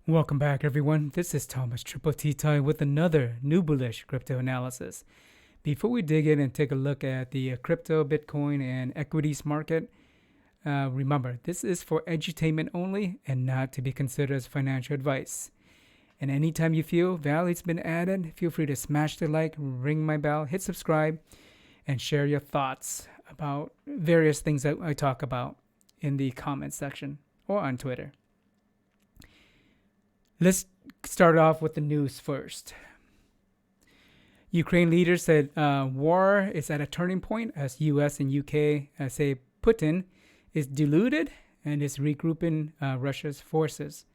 Welcome back, everyone. This is Thomas Triple T Tie with another new bullish crypto analysis. Before we dig in and take a look at the crypto, Bitcoin, and equities market, remember this is for edutainment only and not to be considered as financial advice. And anytime you feel value's been added, feel free to smash the like, ring my bell, hit subscribe, and share your thoughts about various things that I talk about in the comments section or on Twitter. Let's start off with the news first. Ukraine leaders said war is at a turning point as U.S. and U.K. Say Putin is deluded and is regrouping Russia's forces.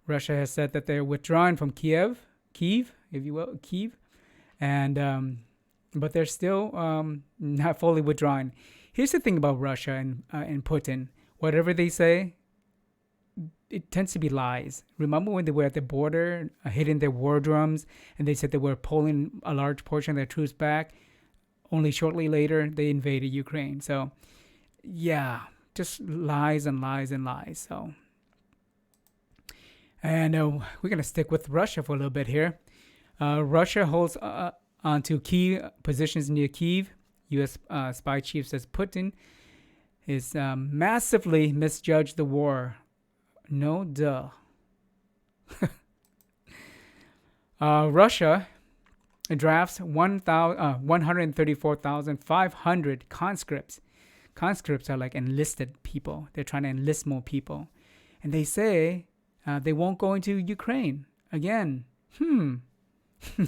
Russia has said that they're withdrawing from Kiev, if you will, and but they're still not fully withdrawn. Here's the thing about Russia and Putin: whatever they say, it tends to be lies. Remember when they were at the border, hitting their war drums, and they said they were pulling a large portion of their troops back? Only shortly later, they invaded Ukraine. So, yeah, just lies and lies and lies. So, and we're going to stick with Russia for a little bit here. Russia holds onto key positions near Kyiv. U.S. Spy chief says Putin is massively misjudged the war. No duh. Russia drafts 134,500 conscripts. Conscripts are like enlisted people. They're trying to enlist more people. And they say they won't go into Ukraine again.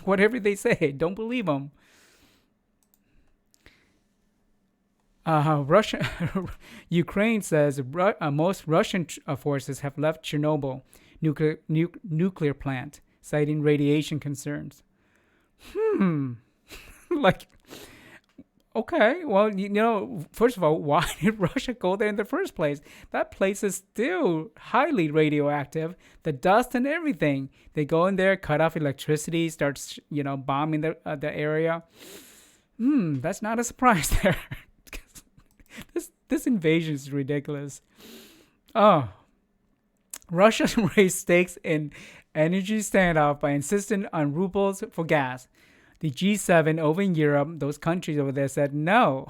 Whatever they say, don't believe them. Ukraine says most Russian forces have left Chernobyl nuclear plant, citing radiation concerns. Like, okay, well, first of all, why did Russia go there in the first place? That place is still highly radioactive. The dust and everything. They go in there, cut off electricity, starts, bombing the area. That's not a surprise there. This invasion is ridiculous. Oh, Russia raised stakes in energy standoff by insisting on rubles for gas. The G7 over in Europe, those countries over there said no.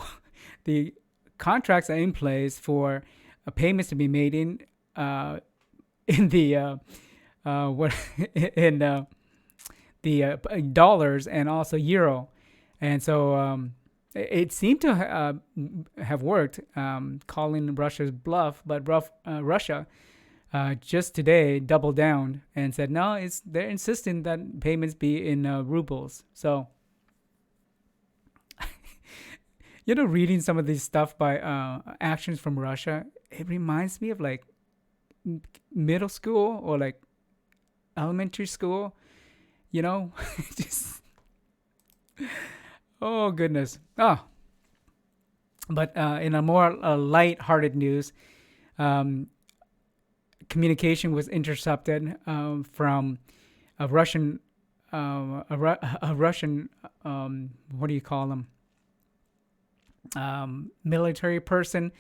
The contracts are in place for payments to be made in the dollars and also euro, and so. It seemed to have worked, calling Russia's bluff, but Russia just today doubled down and said, no, they're insisting that payments be in rubles. So, reading some of this stuff by actions from Russia, it reminds me of like middle school or like elementary school, just... Oh, goodness. But in a more light-hearted news, communication was intercepted from a Russian, what do you call them? Military person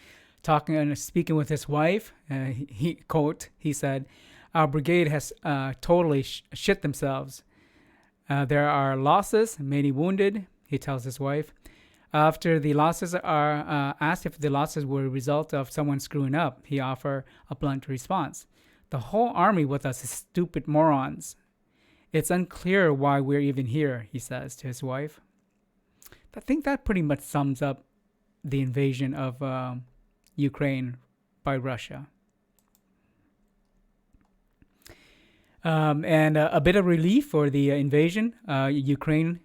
talking and speaking with his wife. He said, "Our brigade has totally shit themselves. There are losses, many wounded." He tells his wife. After the losses are asked if the losses were a result of someone screwing up, he offered a blunt response. The whole army with us is stupid morons. It's unclear why we're even here, he says to his wife. I think that pretty much sums up the invasion of Ukraine by Russia. And a bit of relief for the invasion. Ukraine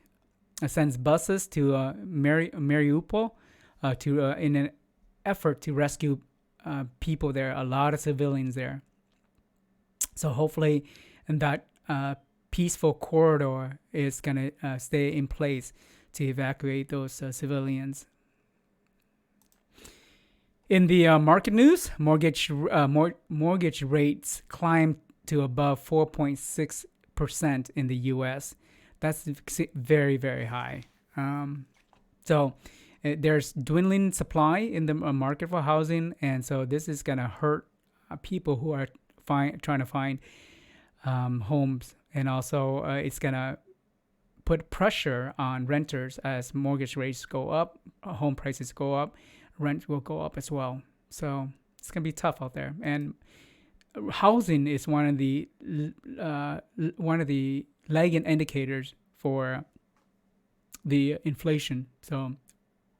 sends buses to Mariupol in an effort to rescue people there, a lot of civilians there. So hopefully that peaceful corridor is going to stay in place to evacuate those civilians. In the market news, mortgage rates climbed to above 4.6% in the U.S. That's very, very high. So there's dwindling supply in the market for housing, and so this is going to hurt people who are trying to find homes, and also it's gonna put pressure on renters as mortgage rates go up, home prices go up, rent will go up as well. So it's gonna be tough out there. And housing is one of the lagging indicators for the inflation. So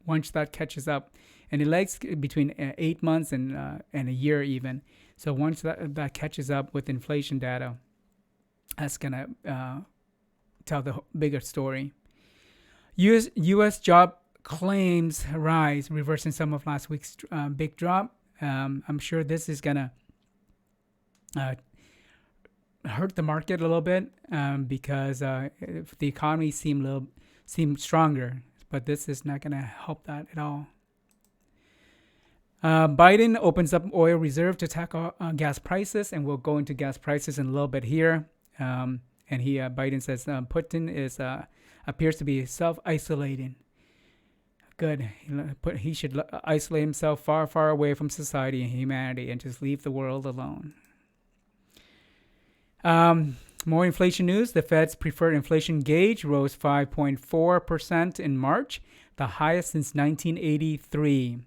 once that catches up, and it lags between 8 months and a year even. So once that catches up with inflation data, that's gonna tell the bigger story. U.S. job claims rise, reversing some of last week's big drop. I'm sure this is gonna hurt the market a little bit because if the economy seem stronger, but this is not gonna help that at all. Biden opens up oil reserve to tackle gas prices, and we'll go into gas prices in a little bit here. And Biden says Putin appears to be self-isolating. Good. He should isolate himself far, far away from society and humanity and just leave the world alone. More inflation news. The Fed's preferred inflation gauge rose 5.4% in March, the highest since 1983.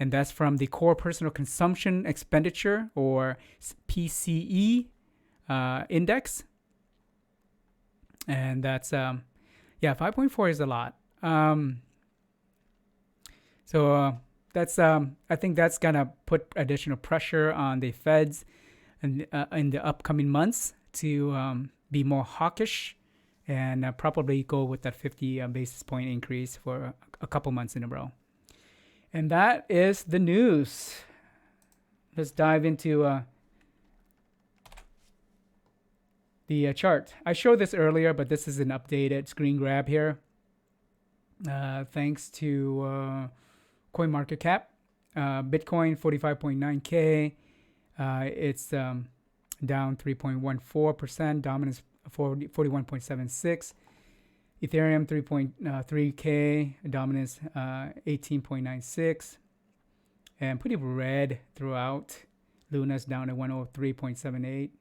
And that's from the Core Personal Consumption Expenditure, or PCE index. And that's 5.4 is a lot. That's I think that's gonna put additional pressure on the Feds in the upcoming months to be more hawkish and probably go with that 50 basis point increase for a couple months in a row. And that is the news. Let's dive into the chart. I showed this earlier, but this is an updated screen grab here. Thanks to CoinMarketCap. Bitcoin 45.9K. It's down 3.14%. Dominance 41.76. Ethereum 3.3K. Dominance 18.96. And pretty red throughout. Luna's down at 103.78.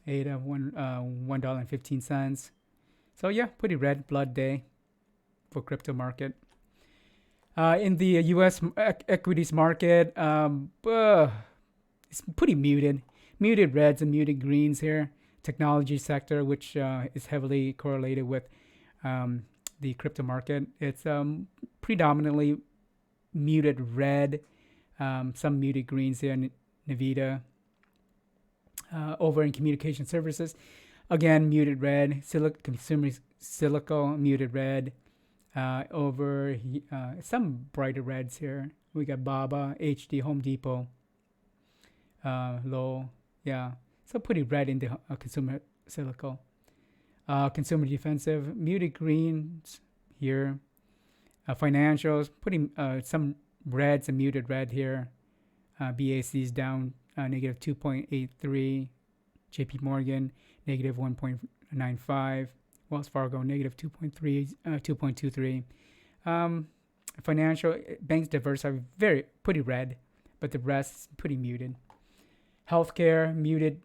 ADA $1.15. So yeah, pretty red blood day for crypto market. In the U.S. equities market, it's pretty muted. Muted reds and muted greens here. Technology sector, which is heavily correlated with the crypto market. It's predominantly muted red, some muted greens here. Nvidia. Over in communication services, again, muted red. Consumer silico, muted red. Over some brighter reds here. We got Baba, HD, Home Depot, low. Yeah, so pretty red in the consumer silico. Consumer defensive, muted greens here. Financials, putting some reds and muted red here. BAC's down negative 2.83. JP Morgan, negative 1.95. Wells Fargo, negative 2.23. Financial banks diverse are pretty red, but the rest pretty muted. Healthcare, muted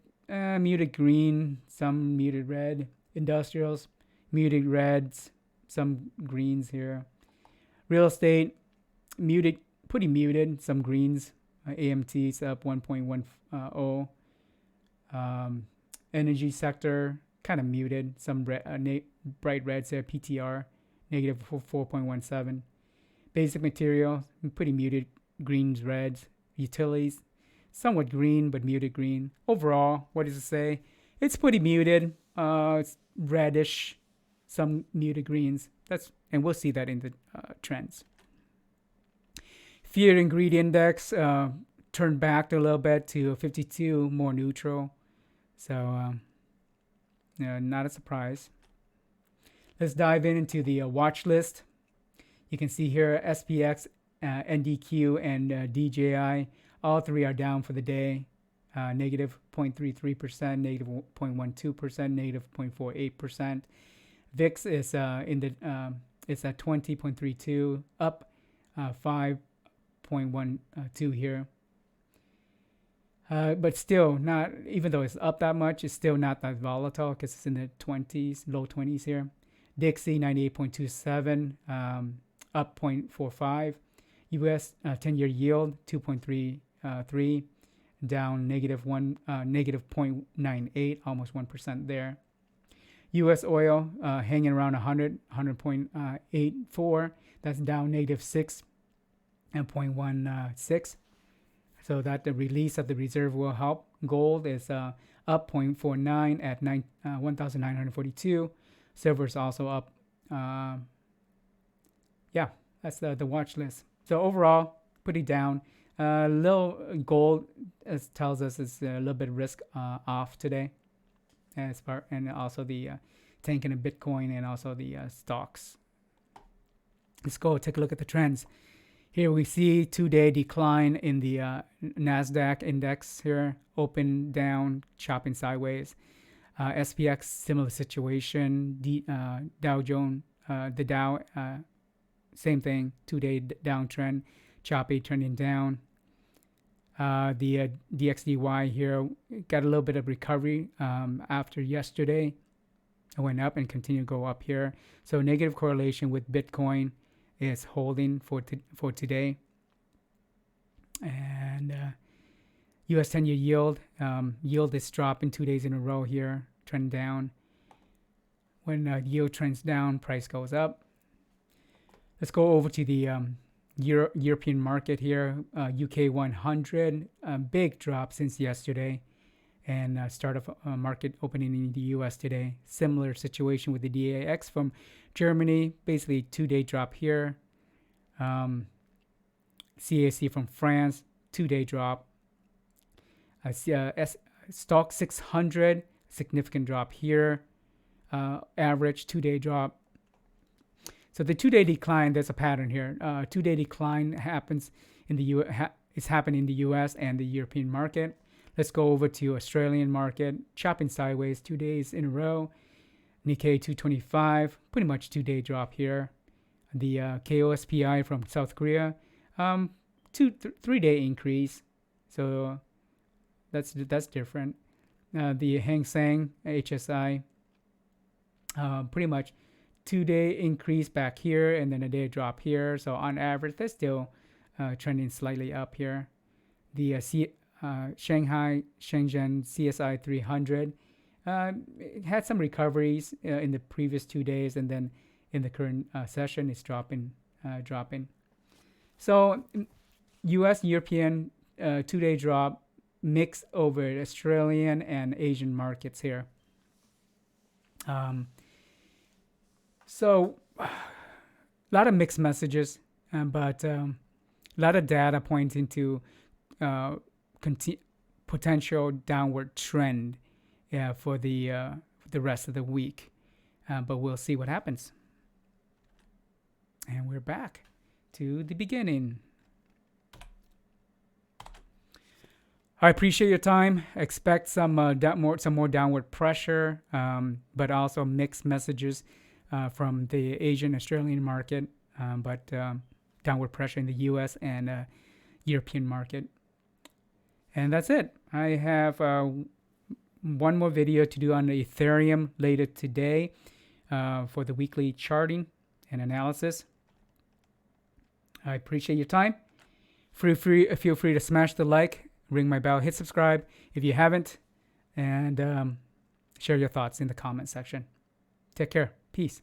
green, some muted red. Industrials, muted reds, some greens here. Real estate, muted, pretty muted, some greens. AMT's up 1.10. Energy sector, kind of muted. Some bright reds there. PTR, negative 4.17. Basic material, pretty muted. Greens, reds. Utilities, somewhat green, but muted green. Overall, what does it say? It's pretty muted. It's reddish. Some muted greens. And we'll see that in the trends. Fear and greed index turned back a little bit to 52, more neutral. So, not a surprise. Let's dive into the watch list. You can see here SPX, NDQ, and DJI. All three are down for the day. Negative 0.33%, negative 0.12%, negative 0.48%. VIX is it's at 20.32, up 5.12 here. But still not, even though it's up that much, it's still not that volatile because it's in the 20s, low 20s here. Dixie 98.27, up 0.45. US 10-year yield 2.33, down negative 0.98, almost 1% there. US oil hanging around 100.84. That's down negative 6 and 0.16. So that the release of the reserve will help. Gold is up 0.49 at 1,942. Silver is also up. Yeah, that's the watch list. So overall, pretty down. Little gold tells us it's a little bit risk off today, and also the tanking of Bitcoin and also the stocks. Let's go take a look at the trends. Here we see 2-day decline in the Nasdaq index here, open down, chopping sideways. SPX, similar situation. Dow Jones, the Dow, same thing, 2-day downtrend, choppy, trending down. The DXDY here got a little bit of recovery after yesterday. It went up and continued to go up here. So negative correlation with Bitcoin is holding for today. And US 10-year yield. Yield is dropping 2 days in a row here, trend down. When yield trends down, price goes up. Let's go over to the European market here. UK 100, big drop since yesterday. And start of market opening in the US today. Similar situation with the DAX from Germany, basically 2-day drop here. CAC from France, 2-day drop. Stock 600, significant drop here. Average 2-day drop. So the 2-day decline, there's a pattern here. 2-day decline happens in the it's happening in the US and the European market. Let's go over to Australian market, chopping sideways 2 days in a row. Nikkei 225, pretty much 2-day drop here. The KOSPI from South Korea, 3-day increase. So that's different. The Hang Seng HSI, pretty much 2-day increase back here and then a day drop here. So on average, they're still trending slightly up here. The Shanghai Shenzhen CSI 300 had some recoveries in the previous 2 days, and then in the current session it's dropping. So US European 2-day drop, mix over Australian and Asian markets here. So a lot of mixed messages, but a lot of data pointing to potential downward trend for the rest of the week. But we'll see what happens. And we're back to the beginning. I appreciate your time. Expect some more downward pressure, but also mixed messages from the Asian Australian market, but downward pressure in the U.S. and European market. And that's it. I have one more video to do on Ethereum later today for the weekly charting and analysis. I appreciate your time. Feel free to smash the like, ring my bell, hit subscribe if you haven't, and share your thoughts in the comment section. Take care. Peace.